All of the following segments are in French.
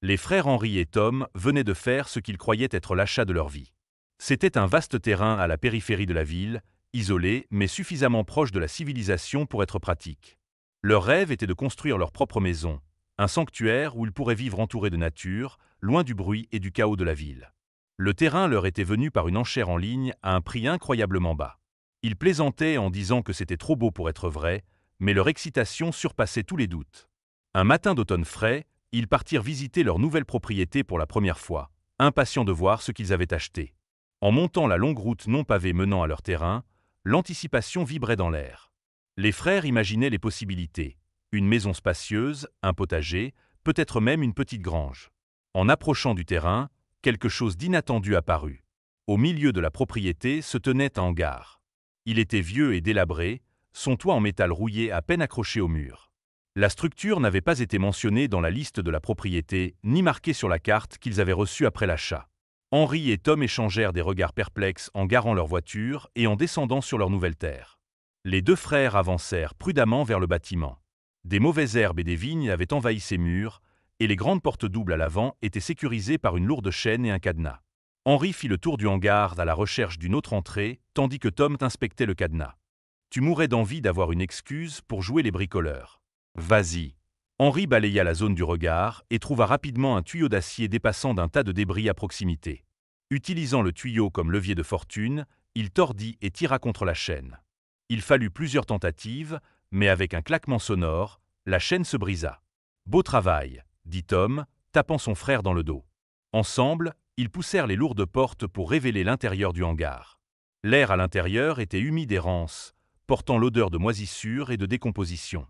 Les frères Henry et Tom venaient de faire ce qu'ils croyaient être l'achat de leur vie. C'était un vaste terrain à la périphérie de la ville, isolé mais suffisamment proche de la civilisation pour être pratique. Leur rêve était de construire leur propre maison, un sanctuaire où ils pourraient vivre entourés de nature, loin du bruit et du chaos de la ville. Le terrain leur était venu par une enchère en ligne à un prix incroyablement bas. Ils plaisantaient en disant que c'était trop beau pour être vrai, mais leur excitation surpassait tous les doutes. Un matin d'automne frais, ils partirent visiter leur nouvelle propriété pour la première fois, impatients de voir ce qu'ils avaient acheté. En montant la longue route non pavée menant à leur terrain, l'anticipation vibrait dans l'air. Les frères imaginaient les possibilités. Une maison spacieuse, un potager, peut-être même une petite grange. En approchant du terrain, quelque chose d'inattendu apparut. Au milieu de la propriété se tenait un hangar. Il était vieux et délabré, son toit en métal rouillé à peine accroché au mur. La structure n'avait pas été mentionnée dans la liste de la propriété, ni marquée sur la carte qu'ils avaient reçue après l'achat. Henry et Tom échangèrent des regards perplexes en garant leur voiture et en descendant sur leur nouvelle terre. Les deux frères avancèrent prudemment vers le bâtiment. Des mauvaises herbes et des vignes avaient envahi ses murs, et les grandes portes doubles à l'avant étaient sécurisées par une lourde chaîne et un cadenas. Henry fit le tour du hangar à la recherche d'une autre entrée, tandis que Tom inspectait le cadenas. « Tu mourrais d'envie d'avoir une excuse pour jouer les bricoleurs. Vas-y. » Henry balaya la zone du regard et trouva rapidement un tuyau d'acier dépassant d'un tas de débris à proximité. Utilisant le tuyau comme levier de fortune, il tordit et tira contre la chaîne. Il fallut plusieurs tentatives, mais avec un claquement sonore, la chaîne se brisa. « Beau travail », dit Tom, tapant son frère dans le dos. Ensemble, ils poussèrent les lourdes portes pour révéler l'intérieur du hangar. L'air à l'intérieur était humide et rance, portant l'odeur de moisissure et de décomposition.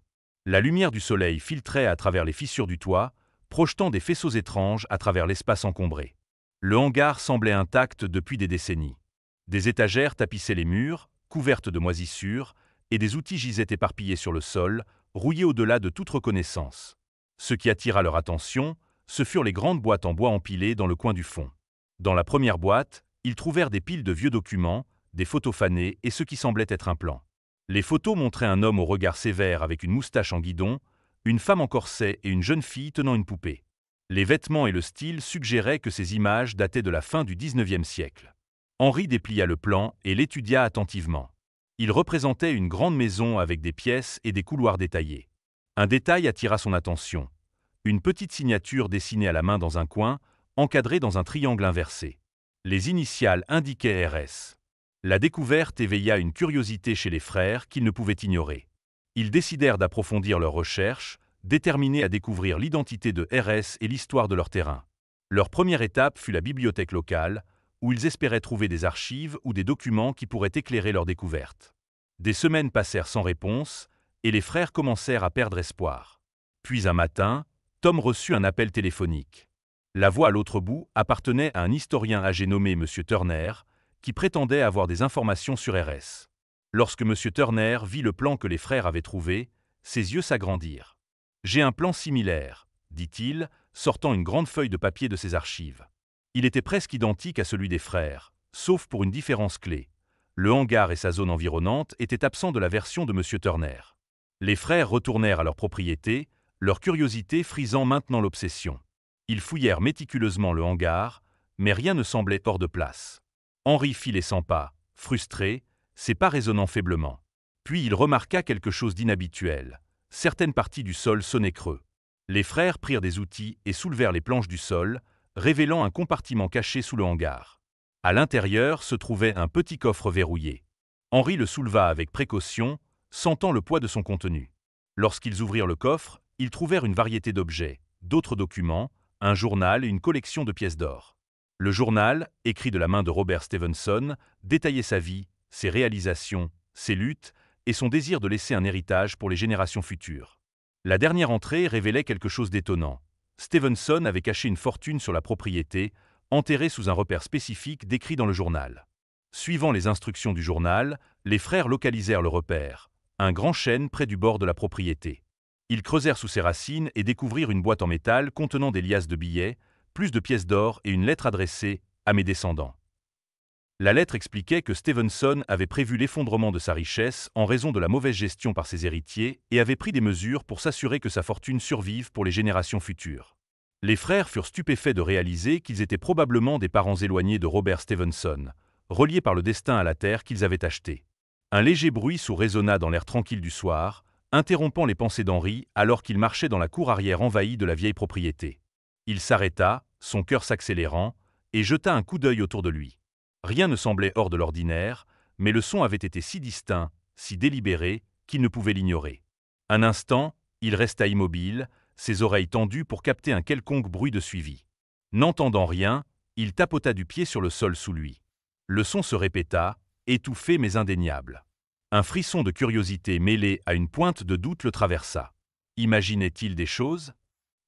La lumière du soleil filtrait à travers les fissures du toit, projetant des faisceaux étranges à travers l'espace encombré. Le hangar semblait intact depuis des décennies. Des étagères tapissaient les murs, couvertes de moisissures, et des outils gisaient éparpillés sur le sol, rouillés au-delà de toute reconnaissance. Ce qui attira leur attention, ce furent les grandes boîtes en bois empilées dans le coin du fond. Dans la première boîte, ils trouvèrent des piles de vieux documents, des photos fanées et ce qui semblait être un plan. Les photos montraient un homme au regard sévère avec une moustache en guidon, une femme en corset et une jeune fille tenant une poupée. Les vêtements et le style suggéraient que ces images dataient de la fin du XIXe siècle. Henry déplia le plan et l'étudia attentivement. Il représentait une grande maison avec des pièces et des couloirs détaillés. Un détail attira son attention. Une petite signature dessinée à la main dans un coin, encadrée dans un triangle inversé. Les initiales indiquaient RS. La découverte éveilla une curiosité chez les frères qu'ils ne pouvaient ignorer. Ils décidèrent d'approfondir leurs recherches, déterminés à découvrir l'identité de RS et l'histoire de leur terrain. Leur première étape fut la bibliothèque locale, où ils espéraient trouver des archives ou des documents qui pourraient éclairer leur découverte. Des semaines passèrent sans réponse, et les frères commencèrent à perdre espoir. Puis un matin, Tom reçut un appel téléphonique. La voix à l'autre bout appartenait à un historien âgé nommé M. Turner, qui prétendait avoir des informations sur RS. Lorsque M. Turner vit le plan que les frères avaient trouvé, ses yeux s'agrandirent. « J'ai un plan similaire », dit-il, sortant une grande feuille de papier de ses archives. Il était presque identique à celui des frères, sauf pour une différence clé. Le hangar et sa zone environnante étaient absents de la version de M. Turner. Les frères retournèrent à leur propriété, leur curiosité frisant maintenant l'obsession. Ils fouillèrent méticuleusement le hangar, mais rien ne semblait hors de place. Henry fit les 100 pas, frustré, ses pas résonnant faiblement. Puis il remarqua quelque chose d'inhabituel. Certaines parties du sol sonnaient creux. Les frères prirent des outils et soulevèrent les planches du sol, révélant un compartiment caché sous le hangar. À l'intérieur se trouvait un petit coffre verrouillé. Henry le souleva avec précaution, sentant le poids de son contenu. Lorsqu'ils ouvrirent le coffre, ils trouvèrent une variété d'objets, d'autres documents, un journal et une collection de pièces d'or. Le journal, écrit de la main de Robert Stevenson, détaillait sa vie, ses réalisations, ses luttes et son désir de laisser un héritage pour les générations futures. La dernière entrée révélait quelque chose d'étonnant. Stevenson avait caché une fortune sur la propriété, enterrée sous un repère spécifique décrit dans le journal. Suivant les instructions du journal, les frères localisèrent le repère, un grand chêne près du bord de la propriété. Ils creusèrent sous ses racines et découvrirent une boîte en métal contenant des liasses de billets, plus de pièces d'or et une lettre adressée « À mes descendants ». La lettre expliquait que Stevenson avait prévu l'effondrement de sa richesse en raison de la mauvaise gestion par ses héritiers et avait pris des mesures pour s'assurer que sa fortune survive pour les générations futures. Les frères furent stupéfaits de réaliser qu'ils étaient probablement des parents éloignés de Robert Stevenson, reliés par le destin à la terre qu'ils avaient achetée. Un léger bruit sourd résonna dans l'air tranquille du soir, interrompant les pensées d'Henri alors qu'il marchait dans la cour arrière envahie de la vieille propriété. Il s'arrêta, son cœur s'accélérant, et jeta un coup d'œil autour de lui. Rien ne semblait hors de l'ordinaire, mais le son avait été si distinct, si délibéré, qu'il ne pouvait l'ignorer. Un instant, il resta immobile, ses oreilles tendues pour capter un quelconque bruit de suivi. N'entendant rien, il tapota du pied sur le sol sous lui. Le son se répéta, étouffé mais indéniable. Un frisson de curiosité mêlé à une pointe de doute le traversa. Imaginait-il des choses?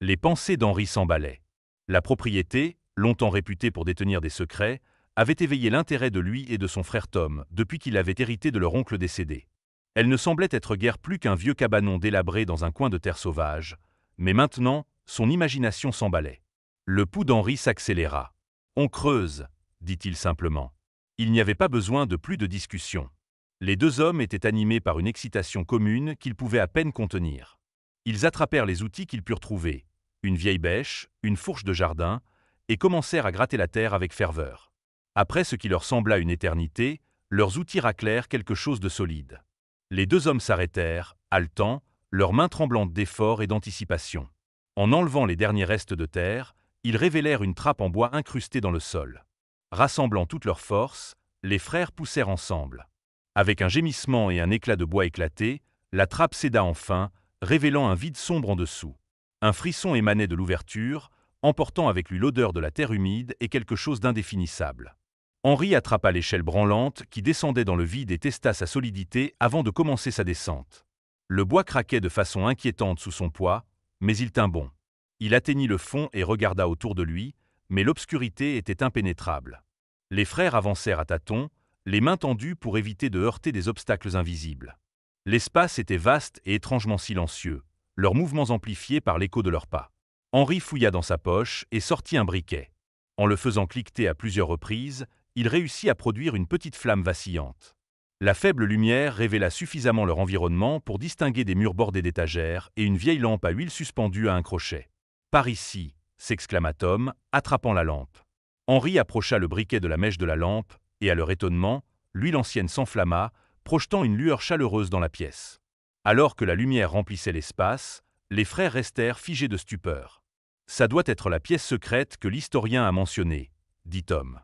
Les pensées d'Henri s'emballaient. La propriété, longtemps réputée pour détenir des secrets, avait éveillé l'intérêt de lui et de son frère Tom depuis qu'il avait hérité de leur oncle décédé. Elle ne semblait être guère plus qu'un vieux cabanon délabré dans un coin de terre sauvage, mais maintenant, son imagination s'emballait. Le pouls d'Henri s'accéléra. « On creuse », dit-il simplement. Il n'y avait pas besoin de plus de discussion. Les deux hommes étaient animés par une excitation commune qu'ils pouvaient à peine contenir. Ils attrapèrent les outils qu'ils purent trouver, une vieille bêche, une fourche de jardin, et commencèrent à gratter la terre avec ferveur. Après ce qui leur sembla une éternité, leurs outils raclèrent quelque chose de solide. Les deux hommes s'arrêtèrent, haletants, leurs mains tremblantes d'effort et d'anticipation. En enlevant les derniers restes de terre, ils révélèrent une trappe en bois incrustée dans le sol. Rassemblant toutes leurs forces, les frères poussèrent ensemble. Avec un gémissement et un éclat de bois éclaté, la trappe céda enfin, révélant un vide sombre en dessous. Un frisson émanait de l'ouverture, emportant avec lui l'odeur de la terre humide et quelque chose d'indéfinissable. Henri attrapa l'échelle branlante qui descendait dans le vide et testa sa solidité avant de commencer sa descente. Le bois craquait de façon inquiétante sous son poids, mais il tint bon. Il atteignit le fond et regarda autour de lui, mais l'obscurité était impénétrable. Les frères avancèrent à tâtons, les mains tendues pour éviter de heurter des obstacles invisibles. L'espace était vaste et étrangement silencieux, leurs mouvements amplifiés par l'écho de leurs pas. Henri fouilla dans sa poche et sortit un briquet. En le faisant cliqueter à plusieurs reprises, il réussit à produire une petite flamme vacillante. La faible lumière révéla suffisamment leur environnement pour distinguer des murs bordés d'étagères et une vieille lampe à huile suspendue à un crochet. « Par ici !» s'exclama Tom, attrapant la lampe. Henri approcha le briquet de la mèche de la lampe, et à leur étonnement, l'huile ancienne s'enflamma, projetant une lueur chaleureuse dans la pièce. Alors que la lumière remplissait l'espace, les frères restèrent figés de stupeur. « Ça doit être la pièce secrète que l'historien a mentionnée, » dit Tom.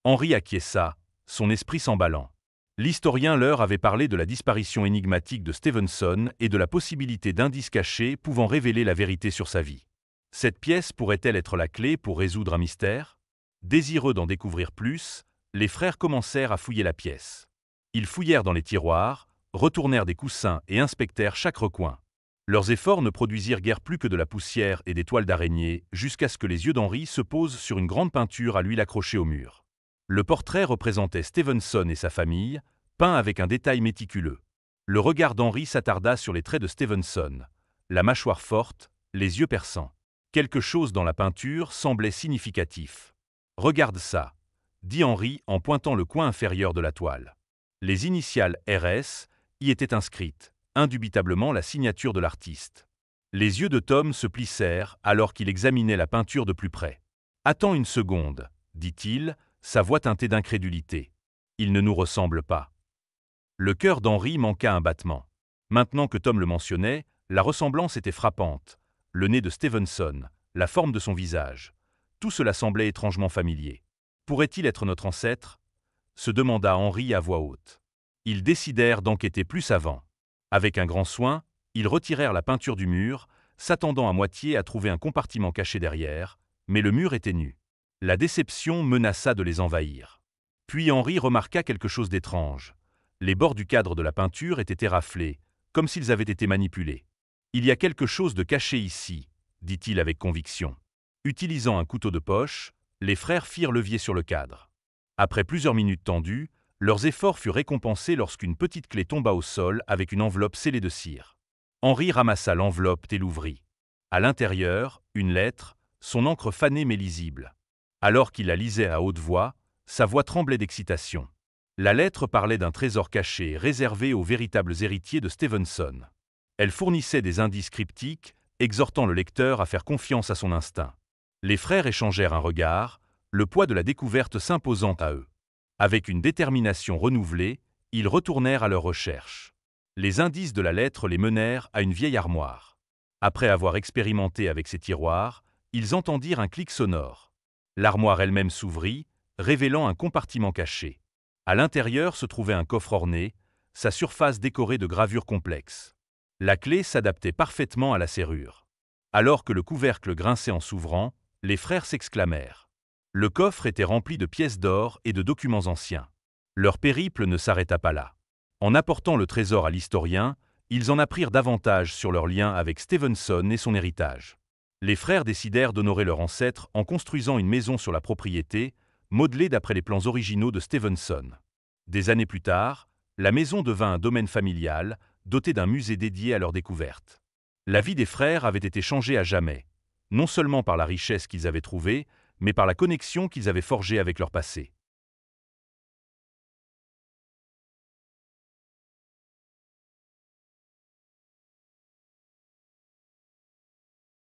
Henri acquiesça, son esprit s'emballant. L'historien leur avait parlé de la disparition énigmatique de Stevenson et de la possibilité d'indices cachés pouvant révéler la vérité sur sa vie. Cette pièce pourrait-elle être la clé pour résoudre un mystère? Désireux d'en découvrir plus, les frères commencèrent à fouiller la pièce. Ils fouillèrent dans les tiroirs, retournèrent des coussins et inspectèrent chaque recoin. Leurs efforts ne produisirent guère plus que de la poussière et des toiles d'araignée jusqu'à ce que les yeux d'Henri se posent sur une grande peinture à l'huile accrochée au mur. Le portrait représentait Stevenson et sa famille, peint avec un détail méticuleux. Le regard d'Henri s'attarda sur les traits de Stevenson, la mâchoire forte, les yeux perçants. Quelque chose dans la peinture semblait significatif. « Regarde ça », dit Henri en pointant le coin inférieur de la toile. Les initiales RS y étaient inscrites, indubitablement la signature de l'artiste. Les yeux de Tom se plissèrent alors qu'il examinait la peinture de plus près. « Attends une seconde », dit-il, sa voix teintée d'incrédulité. « Il ne nous ressemble pas. » Le cœur d'Henri manqua un battement. Maintenant que Tom le mentionnait, la ressemblance était frappante. Le nez de Stevenson, la forme de son visage. Tout cela semblait étrangement familier. Pourrait-il être notre ancêtre? Se demanda Henri à voix haute. Ils décidèrent d'enquêter plus avant. Avec un grand soin, ils retirèrent la peinture du mur, s'attendant à moitié à trouver un compartiment caché derrière, mais le mur était nu. La déception menaça de les envahir. Puis Henri remarqua quelque chose d'étrange. Les bords du cadre de la peinture étaient éraflés, comme s'ils avaient été manipulés. « Il y a quelque chose de caché ici », dit-il avec conviction. Utilisant un couteau de poche, les frères firent levier sur le cadre. Après plusieurs minutes tendues, leurs efforts furent récompensés lorsqu'une petite clé tomba au sol avec une enveloppe scellée de cire. Henri ramassa l'enveloppe et l'ouvrit. À l'intérieur, une lettre, son encre fanée mais lisible. Alors qu'il la lisait à haute voix, sa voix tremblait d'excitation. La lettre parlait d'un trésor caché réservé aux véritables héritiers de Stevenson. Elle fournissait des indices cryptiques, exhortant le lecteur à faire confiance à son instinct. Les frères échangèrent un regard, le poids de la découverte s'imposant à eux. Avec une détermination renouvelée, ils retournèrent à leur recherche. Les indices de la lettre les menèrent à une vieille armoire. Après avoir expérimenté avec ces tiroirs, ils entendirent un clic sonore. L'armoire elle-même s'ouvrit, révélant un compartiment caché. À l'intérieur se trouvait un coffre orné, sa surface décorée de gravures complexes. La clé s'adaptait parfaitement à la serrure. Alors que le couvercle grinçait en s'ouvrant, les frères s'exclamèrent. Le coffre était rempli de pièces d'or et de documents anciens. Leur périple ne s'arrêta pas là. En apportant le trésor à l'historien, ils en apprirent davantage sur leur lien avec Stevenson et son héritage. Les frères décidèrent d'honorer leur ancêtre en construisant une maison sur la propriété, modelée d'après les plans originaux de Stevenson. Des années plus tard, la maison devint un domaine familial, doté d'un musée dédié à leur découverte. La vie des frères avait été changée à jamais, non seulement par la richesse qu'ils avaient trouvée, mais par la connexion qu'ils avaient forgée avec leur passé.